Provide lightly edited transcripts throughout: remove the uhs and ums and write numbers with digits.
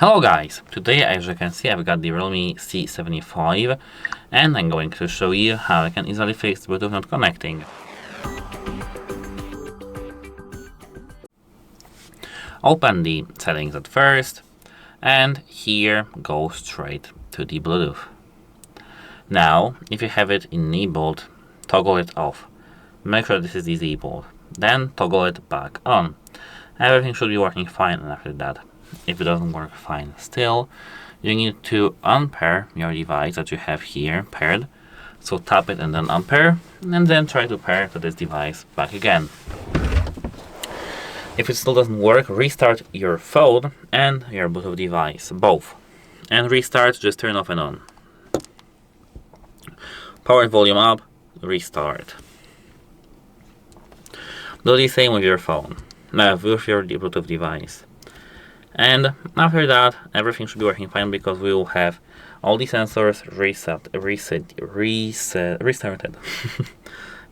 Hello guys, today as you can see I've got the REALME C75 and I'm going to show you how I can easily fix Bluetooth not connecting. Open the settings at first and here go straight to the Bluetooth. Now if you have it enabled, toggle it off. Make sure this is disabled. Then toggle it back on. Everything should be working fine after that. If it doesn't work fine still, you need to unpair your device that you have here paired. So tap it and then unpair, and then try to pair to this device back again. If it still doesn't work, restart your phone and your Bluetooth device, both. And restart, just turn off and on. Power volume up, restart. Do the same with your phone, with your Bluetooth device. And after that, everything should be working fine because we will have all the sensors restarted.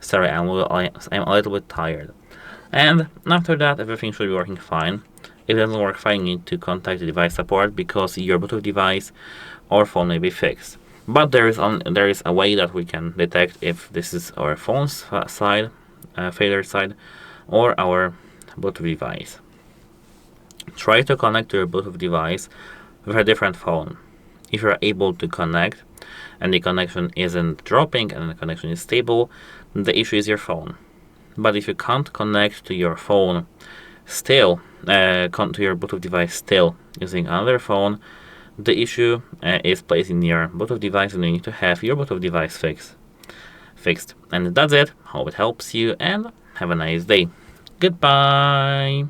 Sorry, I'm a little bit tired. And after that, everything should be working fine. If it doesn't work fine, you need to contact the device support because your Bluetooth device or phone may be fixed. But there is a way that we can detect if this is our phone's side, failure side, or our Bluetooth device. Try to connect to your Bluetooth device with a different phone. If you're able to connect and the connection isn't dropping and the connection is stable, the issue is your phone. But if you can't connect to your phone still, to your Bluetooth device still using another phone, the issue is placed in your Bluetooth device and you need to have your Bluetooth device fixed. And that's it. Hope it helps you and have a nice day. Goodbye.